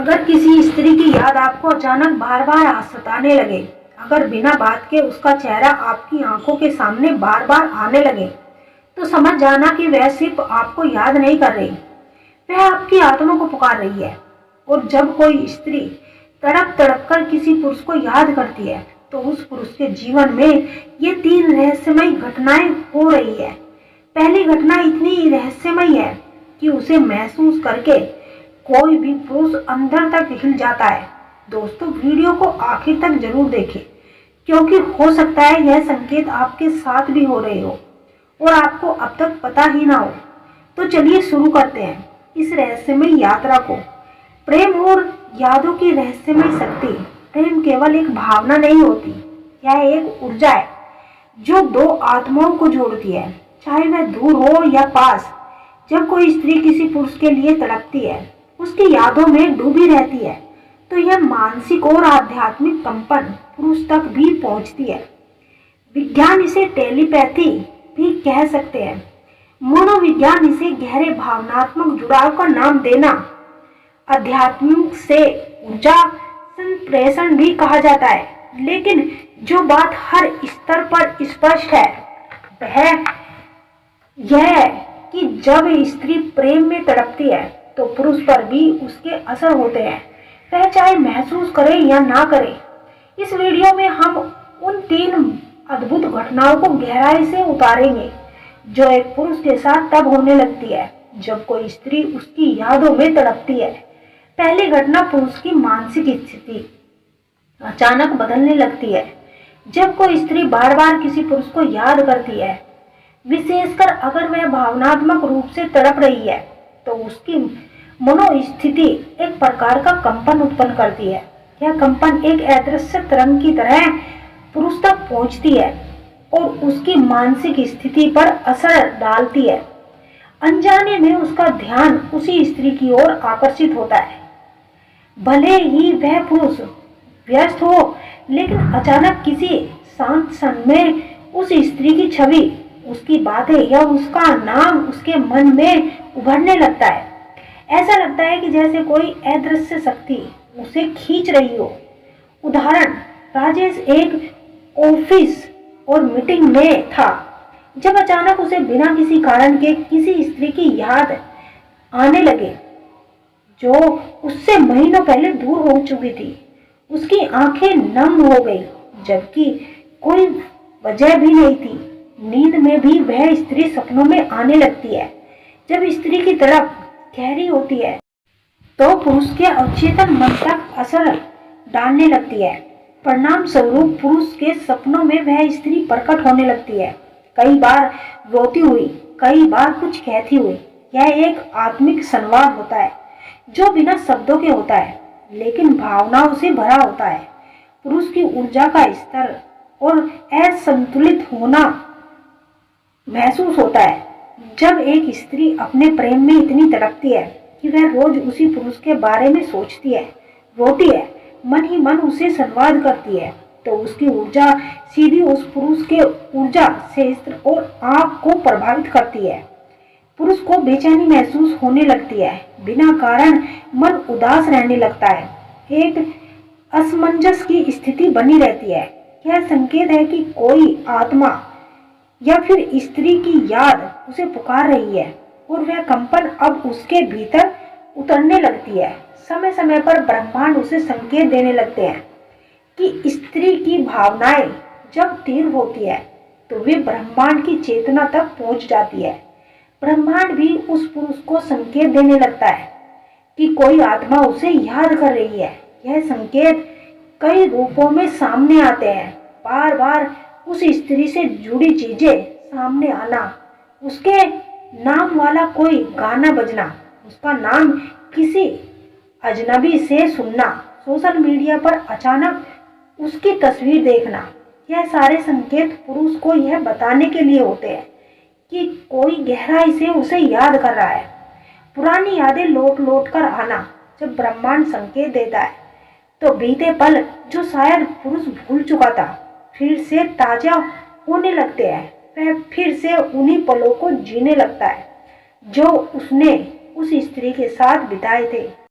अगर किसी स्त्री की याद आपको अचानक बार बार सताने लगे, अगर बिना बात के उसका चेहरा आपकी आंखों के सामने बार बार आने लगे, तो समझ जाना कि वह सिर्फ आपको याद नहीं कर रही, वह आपकी आत्मा को पुकार रही है। और जब कोई स्त्री तड़प तड़प कर किसी पुरुष को याद करती है, तो उस पुरुष के जीवन में ये 3 रहस्यमयी घटनाएं हो रही है। पहली घटना इतनी रहस्यमयी है कि उसे महसूस करके कोई भी पुरुष अंदर तक हिल जाता है। दोस्तों, वीडियो को आखिर तक जरूर देखें, क्योंकि हो सकता है यह संकेत आपके साथ भी हो रहे हो और आपको अब तक पता ही ना हो। तो चलिए शुरू करते हैं इस रहस्यमय यात्रा को। प्रेम और यादों की रहस्यमय शक्ति। प्रेम केवल एक भावना नहीं होती, यह एक ऊर्जा है जो 2 आत्माओं को जोड़ती है, चाहे वह दूर हो या पास। जब कोई स्त्री किसी पुरुष के लिए तड़पती है, उसकी यादों में डूबी रहती है, तो यह मानसिक और आध्यात्मिक कंपन पुरुष तक भी पहुंचती है। विज्ञान इसे टेलीपैथी भी कह सकते हैं। मनोविज्ञान इसे गहरे भावनात्मक जुड़ाव का नाम देना, आध्यात्मिक से ऊर्जा संप्रेषण भी कहा जाता है। लेकिन जो बात हर स्तर पर स्पष्ट है वह यह है कि जब स्त्री प्रेम में तड़पती है, तो पुरुष पर भी उसके असर होते हैं, वह चाहे महसूस करे या ना करे। इस वीडियो में हम उन 3 अद्भुत घटनाओं को गहराई से उतारेंगे जो एक पुरुष के साथ तब होने लगती है जब कोई स्त्री उसकी यादों में तड़पती है। पहली घटना, पुरुष की मानसिक स्थिति अचानक बदलने लगती है। जब कोई स्त्री बार बार किसी पुरुष को याद करती है, विशेषकर अगर वह भावनात्मक रूप से तड़प रही है, तो उसकी मनोस्थिति एक प्रकार का कंपन उत्पन्न करती है। यह कंपन एक अदृश्य तरंग की तरह पुरुष तक पहुंचती है और उसकी मानसिक स्थिति पर असर डालती है। अनजाने में उसका ध्यान उसी स्त्री की ओर आकर्षित होता है। भले ही वह पुरुष व्यस्त हो, लेकिन अचानक किसी शांत क्षण में उस स्त्री की छवि, उसकी बातें या उसका नाम उसके मन में उभरने लगता है। ऐसा लगता है कि जैसे कोई अदृश्य शक्ति उसे खींच रही हो। उदाहरण, राजेश एक ऑफिस और मीटिंग में था जब अचानक उसे बिना किसी कारण के किसी स्त्री की याद आने लगे जो उससे महीनों पहले दूर हो चुकी थी। उसकी आंखें नम हो गई, जबकि कोई वजह भी नहीं थी। नींद में भी वह स्त्री सपनों में आने लगती है। जब स्त्री की तड़प गहरी होती है, तो पुरुष के अवचेतन मन तक असर डालने लगती है। परिणाम स्वरूप पुरुष के सपनों में वह स्त्री प्रकट होने लगती है, कई बार रोती हुई, कई बार कुछ कहती हुई। यह एक आत्मिक संवाद होता है जो बिना शब्दों के होता है, लेकिन भावनाओं से भरा होता है। पुरुष की ऊर्जा का स्तर और असंतुलित होना महसूस होता है जब एक स्त्री अपने प्रेम में इतनी तड़पती है कि वह रोज उसी पुरुष के बारे में सोचती है, रोती है, मन ही मन उसे संवाद करती है, तो उसकी ऊर्जा सीधी उस पुरुष के ऊर्जा क्षेत्र और आंख को प्रभावित करती है। पुरुष को बेचैनी महसूस होने लगती है, बिना कारण मन उदास रहने लगता है, एक असमंजस की स्थिति बनी रहती है। यह संकेत है कि कोई आत्मा या फिर स्त्री की याद उसे पुकार रही है और वह कंपन अब उसके भीतर उतरने लगती है। समय समय पर ब्रह्मांड उसे संकेत देने लगते हैं कि स्त्री की भावनाएं जब तीव्र होती है, तो वे ब्रह्मांड की चेतना तक पहुंच जाती है। ब्रह्मांड भी उस पुरुष को संकेत देने लगता है कि कोई आत्मा उसे याद कर रही है। यह संकेत कई रूपों में सामने आते हैं। बार बार उस स्त्री से जुड़ी चीजें सामने आना, उसके नाम वाला कोई गाना बजना, उसका नाम किसी अजनबी से सुनना, सोशल मीडिया पर अचानक उसकी तस्वीर देखना, यह सारे संकेत पुरुष को यह बताने के लिए होते हैं कि कोई गहराई से उसे याद कर रहा है। पुरानी यादें लौट लौट कर आना। जब ब्रह्मांड संकेत देता है, तो बीते पल जो शायद पुरुष भूल चुका था, फिर से ताजा होने लगते हैं। वह फिर से उन्हीं पलों को जीने लगता है जो उसने उस स्त्री के साथ बिताए थे।